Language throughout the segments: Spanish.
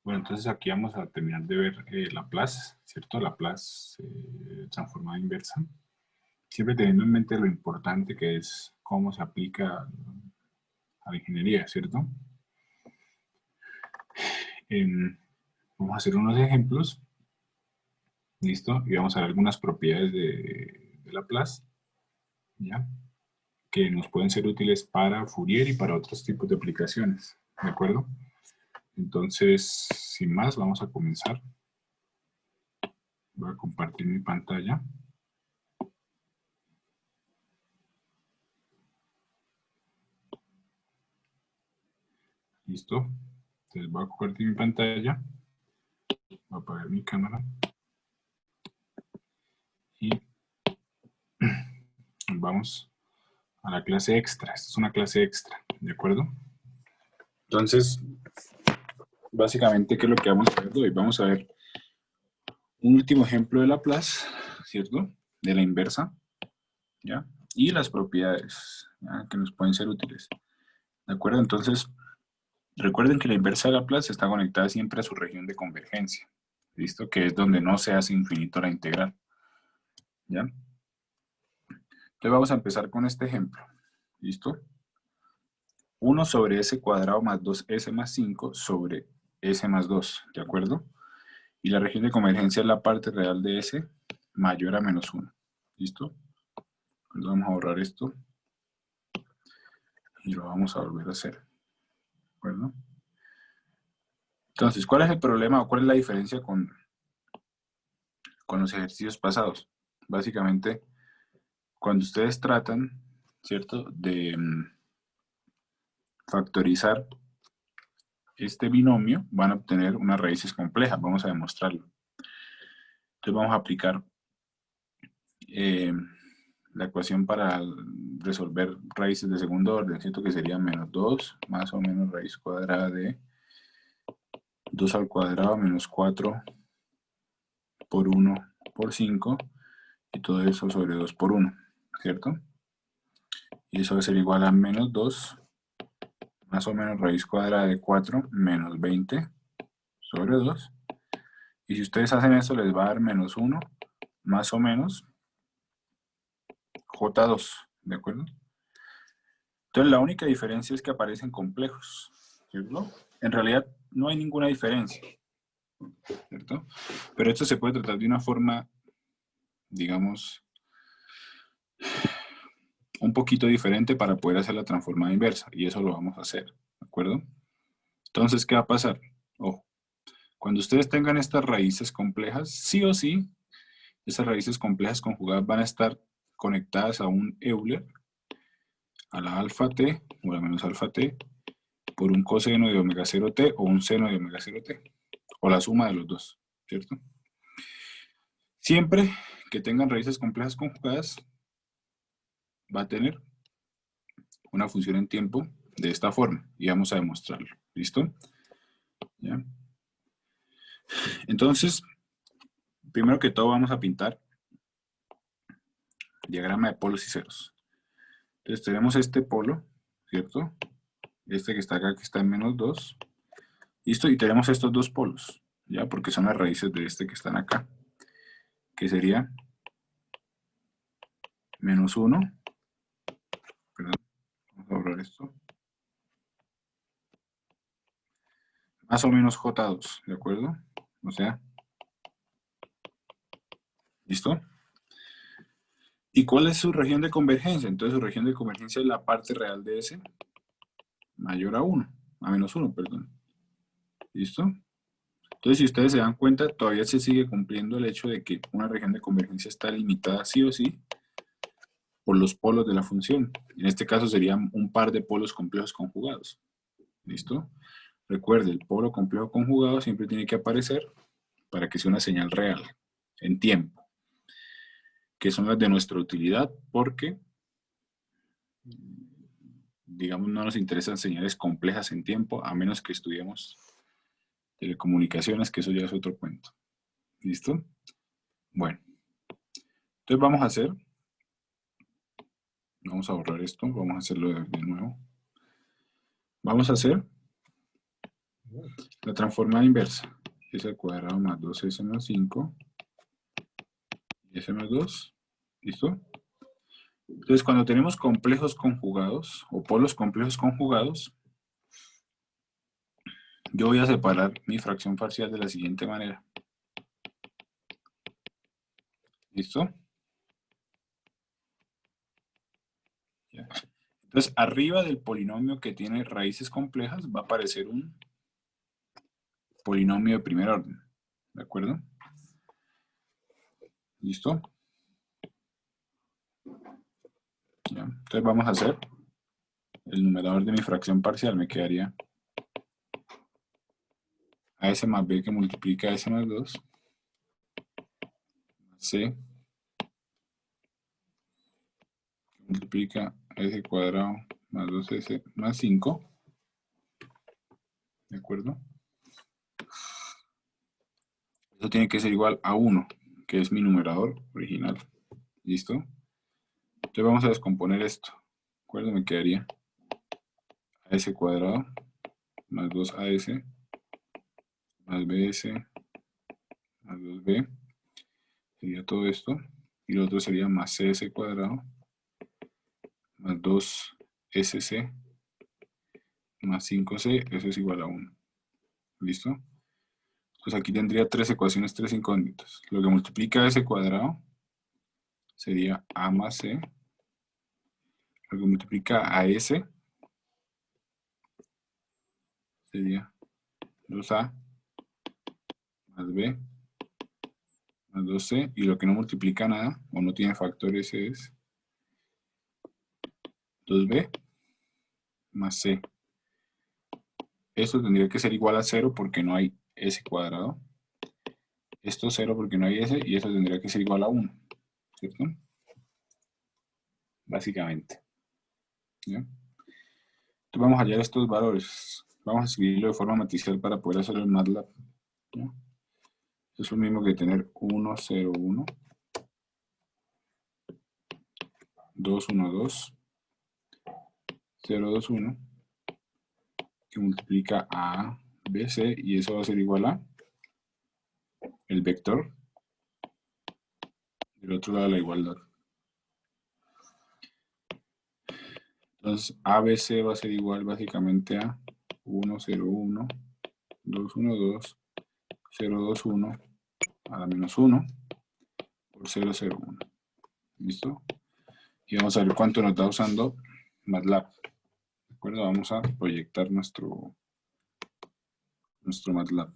Bueno, entonces aquí vamos a terminar de ver Laplace, ¿cierto? Laplace transformada inversa. Siempre teniendo en mente lo importante que es cómo se aplica a la ingeniería, ¿cierto? Vamos a hacer unos ejemplos, ¿listo? Y vamos a ver algunas propiedades de Laplace, ¿ya? Que nos pueden ser útiles para Fourier y para otros tipos de aplicaciones, ¿de acuerdo? Entonces, sin más, vamos a comenzar. Voy a compartir mi pantalla. Listo. Entonces voy a compartir mi pantalla. Voy a apagar mi cámara. Y vamos a la clase extra. Esta es una clase extra, ¿de acuerdo? Entonces, básicamente, ¿qué es lo que vamos a ver hoy? Vamos a ver un último ejemplo de Laplace, ¿cierto? De la inversa, ¿ya? Y las propiedades, ¿ya? Que nos pueden ser útiles, ¿de acuerdo? Entonces, recuerden que la inversa de Laplace está conectada siempre a su región de convergencia, ¿listo? Que es donde no se hace infinito la integral, ¿ya? Entonces vamos a empezar con este ejemplo, ¿listo? 1 sobre s cuadrado más 2s más 5 sobre s más 2, ¿de acuerdo? Y la región de convergencia es la parte real de s mayor a menos 1, ¿listo? Entonces vamos a borrar esto y lo vamos a volver a hacer, ¿de acuerdo? Entonces, ¿cuál es el problema o cuál es la diferencia con los ejercicios pasados? Básicamente, cuando ustedes tratan, ¿cierto?, de factorizar este binomio, van a obtener unas raíces complejas. Vamos a demostrarlo. Entonces vamos a aplicar la ecuación para resolver raíces de segundo orden, ¿cierto? Que sería menos 2 más o menos raíz cuadrada de 2 al cuadrado menos 4 por 1 por 5 y todo eso sobre 2 por 1, ¿cierto? Y eso va a ser igual a menos 2 más o menos raíz cuadrada de 4 menos 20 sobre 2. Y si ustedes hacen eso les va a dar menos 1 más o menos J2, ¿de acuerdo? Entonces la única diferencia es que aparecen complejos, ¿cierto? En realidad no hay ninguna diferencia, ¿cierto? Pero esto se puede tratar de una forma, digamos, un poquito diferente para poder hacer la transformada inversa, y eso lo vamos a hacer, ¿de acuerdo? Entonces, ¿qué va a pasar? Ojo, cuando ustedes tengan estas raíces complejas, sí o sí, esas raíces complejas conjugadas van a estar conectadas a un Euler, a la alfa t, o a la menos alfa t, por un coseno de omega 0 t o un seno de omega 0 t, o la suma de los dos, ¿cierto? Siempre que tengan raíces complejas conjugadas, va a tener una función en tiempo de esta forma, y vamos a demostrarlo, ¿listo? ¿Ya? Entonces, primero que todo vamos a pintar diagrama de polos y ceros. Entonces tenemos este polo, ¿cierto? Este que está acá, que está en menos 2. ¿Listo? Y tenemos estos dos polos, ¿ya? Porque son las raíces de este que están acá, que sería menos 1. Perdón, vamos a borrar esto. Más o menos J2, ¿de acuerdo? O sea, ¿listo? ¿Y cuál es su región de convergencia? Entonces su región de convergencia es la parte real de S mayor a 1, a menos 1, perdón. ¿Listo? Entonces, si ustedes se dan cuenta, todavía se sigue cumpliendo el hecho de que una región de convergencia está limitada sí o sí por los polos de la función. En este caso serían un par de polos complejos conjugados. ¿Listo? Recuerde, el polo complejo conjugado siempre tiene que aparecer para que sea una señal real, en tiempo, que son las de nuestra utilidad porque, digamos, no nos interesan señales complejas en tiempo, a menos que estudiemos telecomunicaciones, que eso ya es otro cuento. ¿Listo? Bueno, entonces vamos a borrar esto, vamos a hacerlo de nuevo. Vamos a hacer La transformada inversa. S al cuadrado más 2S más 5. Y S más 2. ¿Listo? Entonces, cuando tenemos complejos conjugados o polos complejos conjugados, yo voy a separar mi fracción parcial de la siguiente manera. ¿Listo? Ya. Entonces, arriba del polinomio que tiene raíces complejas va a aparecer un polinomio de primer orden. ¿De acuerdo? ¿Listo? Ya. Entonces vamos a hacer el numerador de mi fracción parcial. Me quedaría AS más B que multiplica S más 2. C que multiplica S cuadrado más 2S más 5. ¿De acuerdo? Eso tiene que ser igual a 1, que es mi numerador original. ¿Listo? Entonces vamos a descomponer esto. ¿De acuerdo? Me quedaría AS cuadrado más 2AS más BS más 2B. Sería todo esto. Y lo otro sería más CS cuadrado más 2SC más 5C. Eso es igual a 1. ¿Listo? Pues aquí tendría tres ecuaciones, tres incógnitas. Lo que multiplica S cuadrado sería A más C. Lo que multiplica a S sería 2A más B más 2C. Y lo que no multiplica nada, o no tiene factores, es 2B más C. Esto tendría que ser igual a 0 porque no hay S cuadrado. Esto 0 porque no hay S. Y esto tendría que ser igual a 1. ¿Cierto? Básicamente. ¿Ya? Entonces vamos a hallar estos valores. Vamos a escribirlo de forma matricial para poder hacerlo en MATLAB. ¿Ya? Es lo mismo que tener 1, 0, 1, 2, 1, 2, 0, 2, 1, que multiplica a B, C, y eso va a ser igual a el vector del otro lado de la igualdad. Entonces, ABC va a ser igual básicamente a 1, 0, 1, 2, 1, 2, 0, 2, 1, a la menos 1, por 0, 0, 1. ¿Listo? Y vamos a ver cuánto nos da usando MATLAB. ¿De acuerdo? Vamos a proyectar nuestro MATLAB.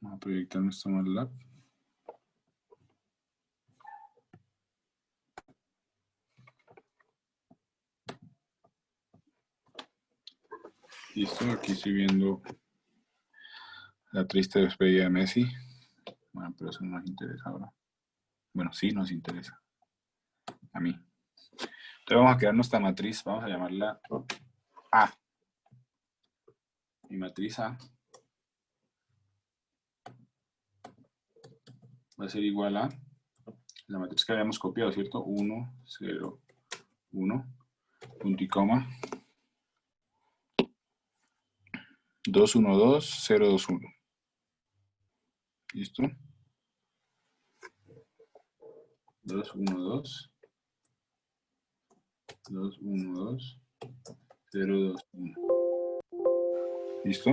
Vamos a proyectar nuestro MATLAB. Listo, aquí estoy viendo la triste despedida de Messi. Bueno, pero eso no nos interesa ahora. Bueno, sí nos interesa. A mí. Entonces vamos a crear nuestra matriz. Vamos a llamarla A. Mi matriz A va a ser igual a la matriz que habíamos copiado, ¿cierto? 1, 0, 1, punto y coma. 2, 1, 2, 0, 2, 1. ¿Listo? 2, 1, 2, 2, 1, 2, 0, 2, 1. ¿Listo?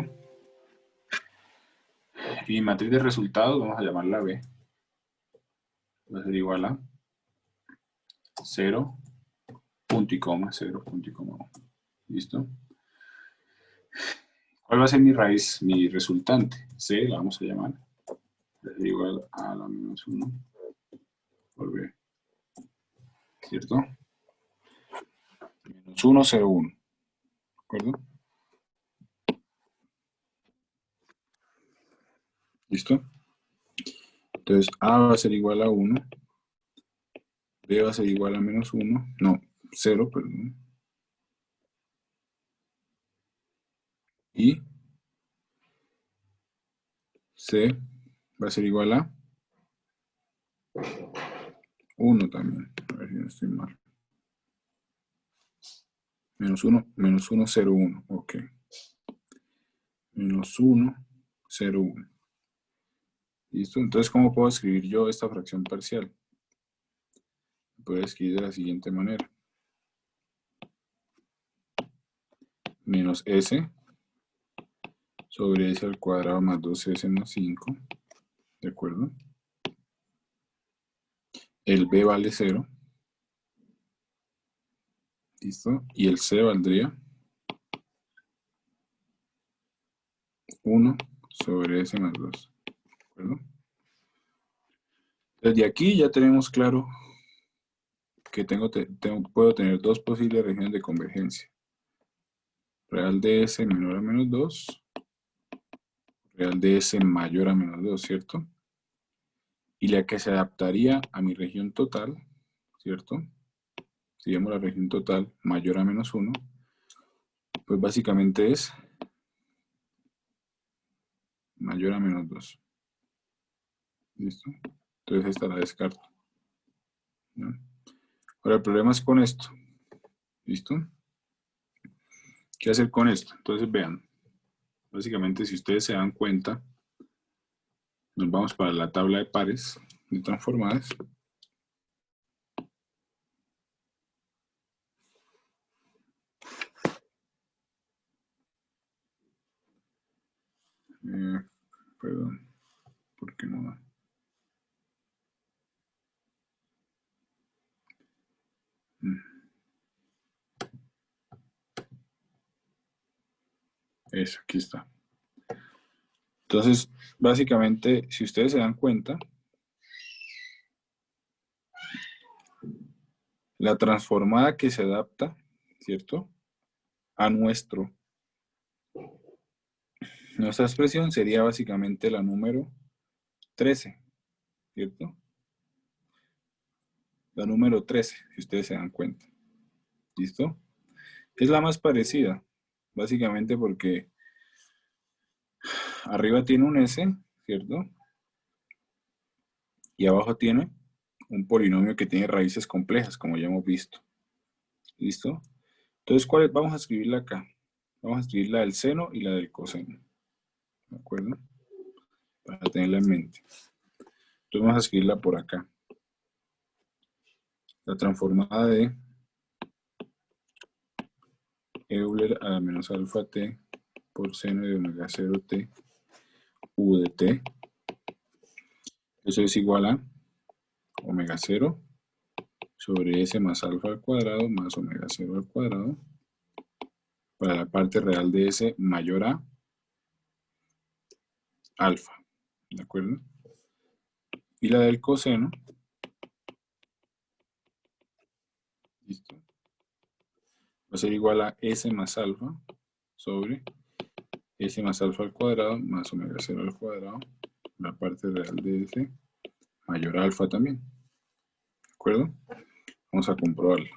Y mi matriz de resultados vamos a llamarla B. Va a ser igual a 0, punto y coma, 0, punto y coma. ¿Listo? ¿Cuál va a ser mi raíz, mi resultante? C la vamos a llamar. Es igual a la menos 1 por B. ¿Cierto? Menos 1, 0, 1. ¿De acuerdo? ¿Listo? Entonces A va a ser igual a 1. B va a ser igual a menos 1. No, 0, perdón. Y C va a ser igual a 1 también. A ver si no estoy mal. Menos 1, 0, 1. Ok. Menos 1, 0, 1. ¿Listo? Entonces, ¿cómo puedo escribir yo esta fracción parcial? Puedo escribir de la siguiente manera. Menos S sobre S al cuadrado más 2S más 5. ¿De acuerdo? El B vale 0. ¿Listo? Y el C valdría 1 sobre S más 2. ¿De acuerdo? Desde aquí ya tenemos claro que puedo tener dos posibles regiones de convergencia. Real de S menor a menos 2. Real de S mayor a menos 2, ¿cierto? Y la que se adaptaría a mi región total, ¿cierto? Si vemos la región total mayor a menos 1, pues básicamente es mayor a menos 2. ¿Listo? Entonces esta la descarto, ¿no? Ahora el problema es con esto. ¿Listo? ¿Qué hacer con esto? Entonces vean, básicamente si ustedes se dan cuenta, nos vamos para la tabla de pares de transformadas. Perdón, ¿por qué no da? Eso, aquí está. Entonces, básicamente, si ustedes se dan cuenta, la transformada que se adapta, ¿cierto?, a nuestra expresión sería básicamente la número 13, ¿cierto? La número 13, si ustedes se dan cuenta. ¿Listo? Es la más parecida, básicamente porque arriba tiene un S, ¿cierto? Y abajo tiene un polinomio que tiene raíces complejas, como ya hemos visto. ¿Listo? Entonces, vamos a escribirla acá? Vamos a escribir la del seno y la del coseno. ¿De acuerdo? Para tenerla en mente. Entonces vamos a escribirla por acá. La transformada de Euler a la menos alfa t por seno de omega 0 t u de t. Eso es igual a omega 0 sobre s más alfa al cuadrado más omega 0 al cuadrado para la parte real de s mayor a alfa. ¿De acuerdo? Y la del coseno, ¿listo?, va a ser igual a s más alfa sobre s más alfa al cuadrado más omega 0 al cuadrado, la parte real de s mayor a alfa también. ¿De acuerdo? Vamos a comprobarlo.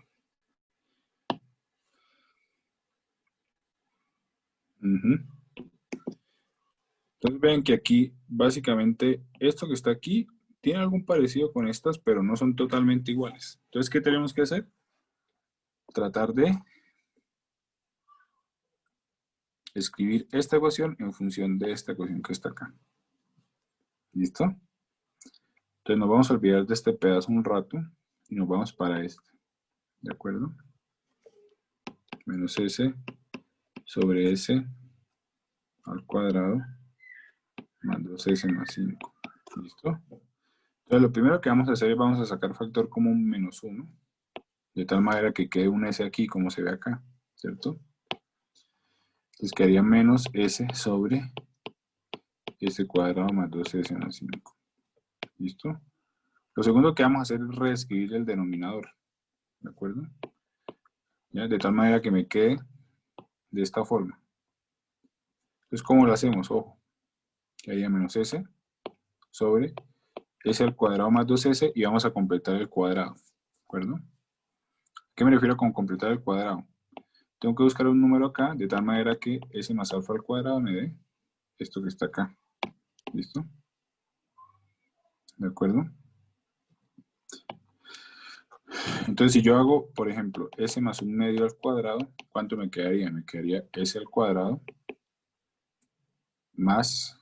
Entonces ven que aquí, básicamente, esto que está aquí tiene algún parecido con estas, pero no son totalmente iguales. Entonces, ¿qué tenemos que hacer? Tratar de escribir esta ecuación en función de esta ecuación que está acá. ¿Listo? Entonces nos vamos a olvidar de este pedazo un rato y nos vamos para este. ¿De acuerdo? Menos S sobre S al cuadrado más 2S más 5. ¿Listo? Entonces lo primero que vamos a hacer es vamos a sacar factor común menos 1, de tal manera que quede un S aquí como se ve acá, ¿cierto? Entonces quedaría menos S sobre S cuadrado más 2S más 5. ¿Listo? Lo segundo que vamos a hacer es reescribir el denominador. ¿De acuerdo? ¿Ya? De tal manera que me quede de esta forma. Entonces, ¿cómo lo hacemos? Ojo. Quedaría menos S sobre S al cuadrado más 2S y vamos a completar el cuadrado. ¿De acuerdo? ¿Qué me refiero con completar el cuadrado? Tengo que buscar un número acá de tal manera que S más alfa al cuadrado me dé esto que está acá. ¿Listo? ¿De acuerdo? Entonces, si yo hago, por ejemplo, s más 1/2 al cuadrado, ¿cuánto me quedaría? Me quedaría s al cuadrado más,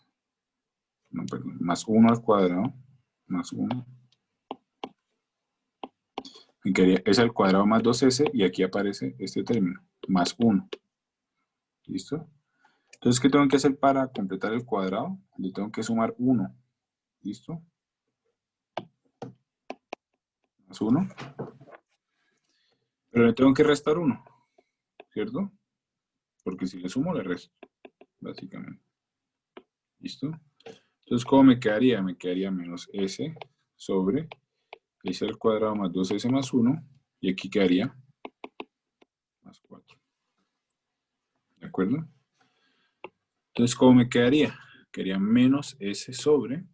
no, perdón, más 1 al cuadrado, más 1. Me quedaría s al cuadrado más 2s, y aquí aparece este término, más 1. ¿Listo? Entonces, ¿qué tengo que hacer para completar el cuadrado? Le tengo que sumar 1. ¿Listo? Más 1. Pero le tengo que restar 1, ¿cierto? Porque si le sumo, le resto, básicamente. ¿Listo? Entonces, ¿cómo me quedaría? Me quedaría menos s sobre s al cuadrado más 2s más 1. Y aquí quedaría más 4. ¿De acuerdo? Entonces, ¿cómo me quedaría? Quedaría menos s sobre.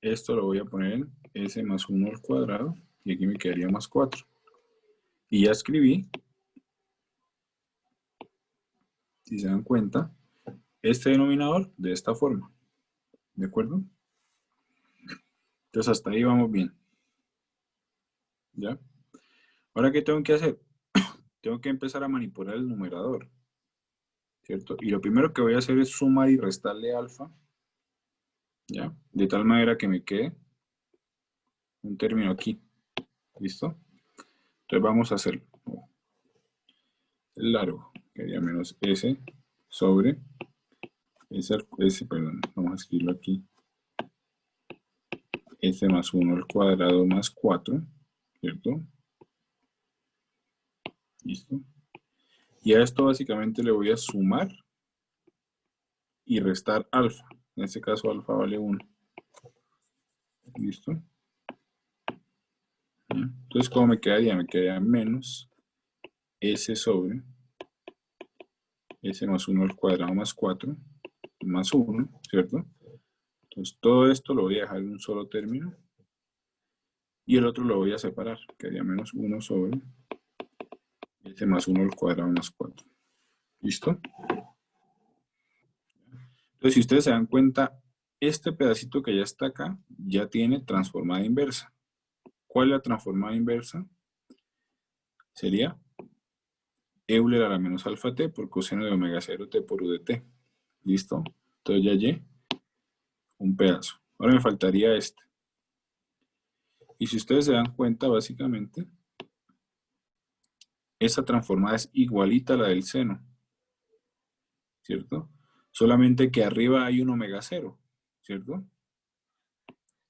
Esto lo voy a poner en s más 1 al cuadrado. Y aquí me quedaría más 4. Y ya escribí, si se dan cuenta, este denominador de esta forma. ¿De acuerdo? Entonces, hasta ahí vamos bien. ¿Ya? Ahora, ¿qué tengo que hacer? Tengo que empezar a manipular el numerador, ¿cierto? Y lo primero que voy a hacer es sumar y restarle alfa, ¿ya? De tal manera que me quede un término aquí, ¿listo? Entonces vamos a hacerlo. El largo, que sería menos s sobre s, perdón, vamos a escribirlo aquí, s más 1 al cuadrado más 4, ¿cierto? ¿Listo? Y a esto básicamente le voy a sumar y restar alfa. En este caso alfa vale 1. ¿Listo? Entonces, ¿cómo me quedaría? Me quedaría menos s sobre s más 1 al cuadrado más 4 más 1, ¿cierto? Entonces, todo esto lo voy a dejar en un solo término y el otro lo voy a separar. Quedaría menos 1 sobre s más 1 al cuadrado más 4. ¿Listo? Entonces, si ustedes se dan cuenta, este pedacito que ya está acá ya tiene transformada inversa. ¿Cuál es la transformada inversa? Sería Euler a la menos alfa t por coseno de omega 0 t por u de t. ¿Listo? Entonces ya hallé un pedazo. Ahora me faltaría este. Y si ustedes se dan cuenta, básicamente, esa transformada es igualita a la del seno, ¿cierto? Solamente que arriba hay un omega 0, ¿cierto?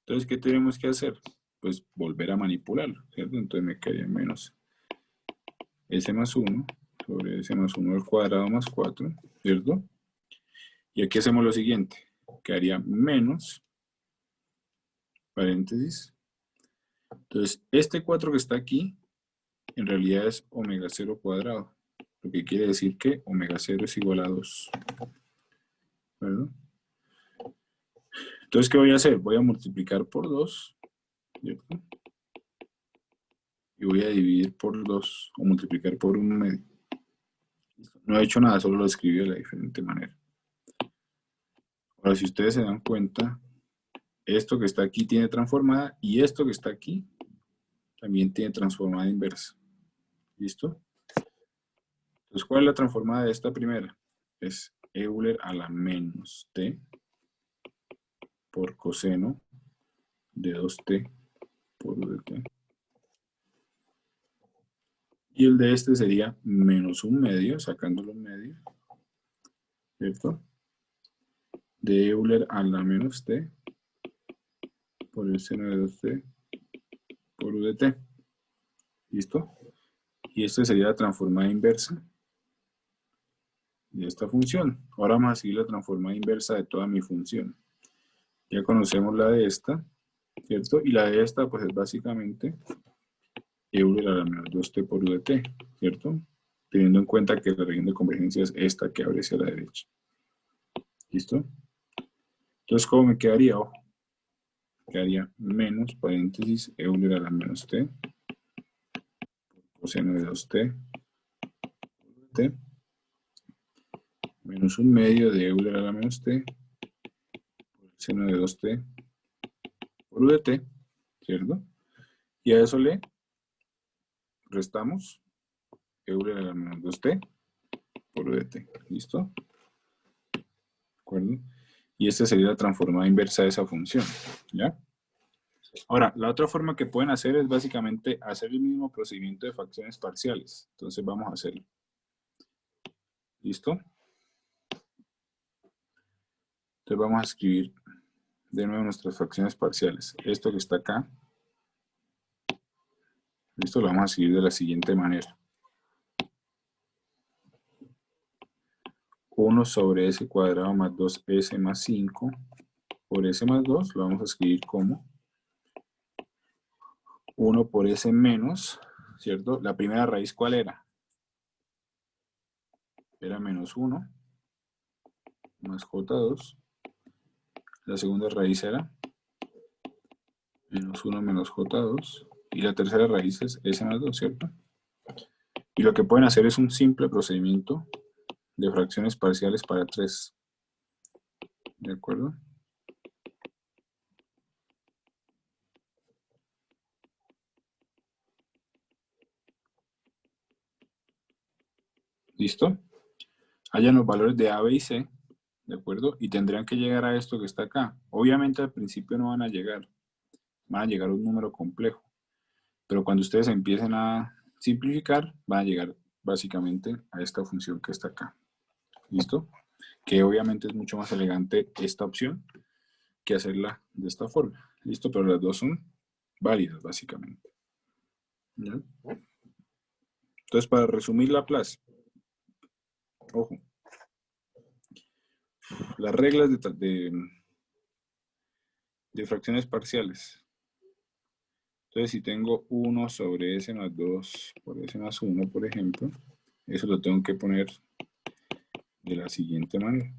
Entonces, ¿qué tenemos que hacer? Pues volver a manipularlo, ¿cierto? Entonces me quedaría menos s más 1 sobre s más 1 al cuadrado más 4, ¿cierto? Y aquí hacemos lo siguiente. Quedaría menos, paréntesis. Entonces, este 4 que está aquí, en realidad es omega 0 cuadrado. Lo que quiere decir que omega 0 es igual a 2. ¿Verdad? Entonces, ¿qué voy a hacer? Voy a multiplicar por 2, ¿cierto? Y voy a dividir por 2 o multiplicar por 1/2. No he hecho nada, solo lo escribí de la diferente manera. Ahora, si ustedes se dan cuenta, esto que está aquí tiene transformada y esto que está aquí también tiene transformada inversa. ¿Listo? Entonces, ¿cuál es la transformada de esta primera? Es Euler a la menos t por coseno de 2t por u de t. Y el de este sería menos 1/2, sacándolo en medio, ¿cierto? De Euler a la menos t por el seno de 2t por u de t. ¿Listo? Y esta sería la transformada inversa de esta función. Ahora vamos a seguir la transformada inversa de toda mi función. Ya conocemos la de esta, ¿cierto? Y la de esta, pues es básicamente Euler a la menos 2t por u de t, ¿cierto? Teniendo en cuenta que la región de convergencia es esta que abre hacia la derecha. ¿Listo? Entonces, ¿cómo me quedaría? Ojo, quedaría menos, paréntesis, Euler a la menos t, coseno de 2t, t, menos 1/2 de Euler a la menos t, por el seno de 2t, por u de t, ¿cierto? Y a eso le restamos Euler a la menos 2t por u de t. ¿Listo? ¿De acuerdo? Y esta sería la transformada inversa de esa función. ¿Ya? Ahora, la otra forma que pueden hacer es básicamente hacer el mismo procedimiento de fracciones parciales. Entonces vamos a hacerlo. ¿Listo? Entonces vamos a escribir de nuevo nuestras fracciones parciales. Esto que está acá, esto lo vamos a escribir de la siguiente manera. 1 sobre s cuadrado más 2s más 5 por s más 2 lo vamos a escribir como 1 por s menos, ¿cierto? La primera raíz, ¿cuál era? Era menos 1 más j2. La segunda raíz era menos 1 menos j2. Y la tercera raíz es s más 2, ¿cierto? Y lo que pueden hacer es un simple procedimiento de fracciones parciales para 3. ¿De acuerdo? ¿Listo? Hallan los valores de A, B y C, ¿de acuerdo? Y tendrían que llegar a esto que está acá. Obviamente al principio no van a llegar a un número complejo. Pero cuando ustedes empiecen a simplificar, van a llegar básicamente a esta función que está acá. ¿Listo? Que obviamente es mucho más elegante esta opción que hacerla de esta forma. ¿Listo? Pero las dos son válidas, básicamente. ¿Ya? Entonces, para resumir Laplace, ojo, las reglas de fracciones parciales. Entonces, si tengo 1 sobre s más 2 por s más 1, por ejemplo, eso lo tengo que poner de la siguiente manera.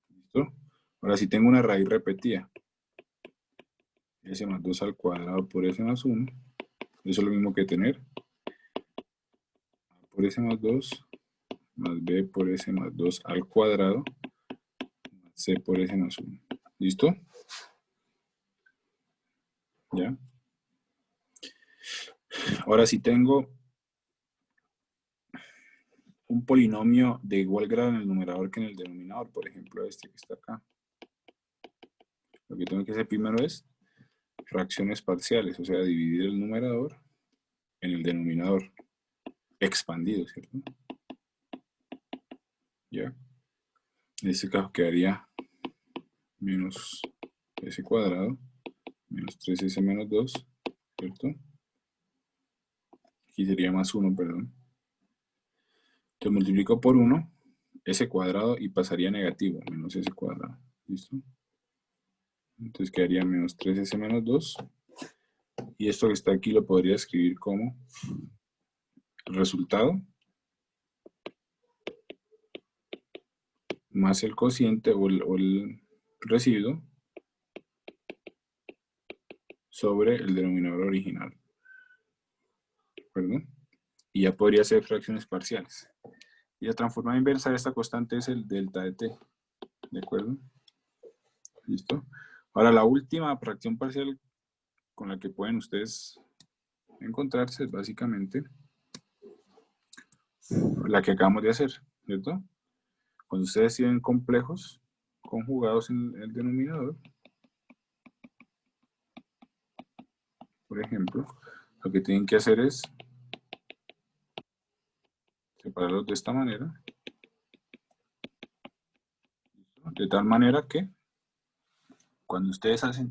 ¿Listo? Ahora, si tengo una raíz repetida, s más 2 al cuadrado por s más 1, eso es lo mismo que tener a por s más 2 más b por s más 2 al cuadrado más c por s más 1. ¿Listo? ¿Ya? Ahora, si tengo un polinomio de igual grado en el numerador que en el denominador, por ejemplo este que está acá, lo que tengo que hacer primero es fracciones parciales, o sea, dividir el numerador en el denominador expandido, ¿cierto? ¿Ya? En este caso quedaría menos s cuadrado, menos 3s menos 2, ¿cierto? Aquí sería más 1, perdón. Entonces multiplico por 1, s cuadrado, y pasaría negativo, menos s cuadrado. ¿Listo? Entonces quedaría menos 3s menos 2. Y esto que está aquí lo podría escribir como resultado más el cociente o el residuo sobre el denominador original. ¿De acuerdo? Y ya podría ser fracciones parciales. Y la transformada inversa de esta constante es el delta de t. ¿De acuerdo? ¿Listo? Ahora la última fracción parcial con la que pueden ustedes encontrarse es básicamente la que acabamos de hacer, ¿cierto? Cuando ustedes tienen complejos conjugados en el denominador, por ejemplo, lo que tienen que hacer es separarlos de esta manera, de tal manera que cuando ustedes hacen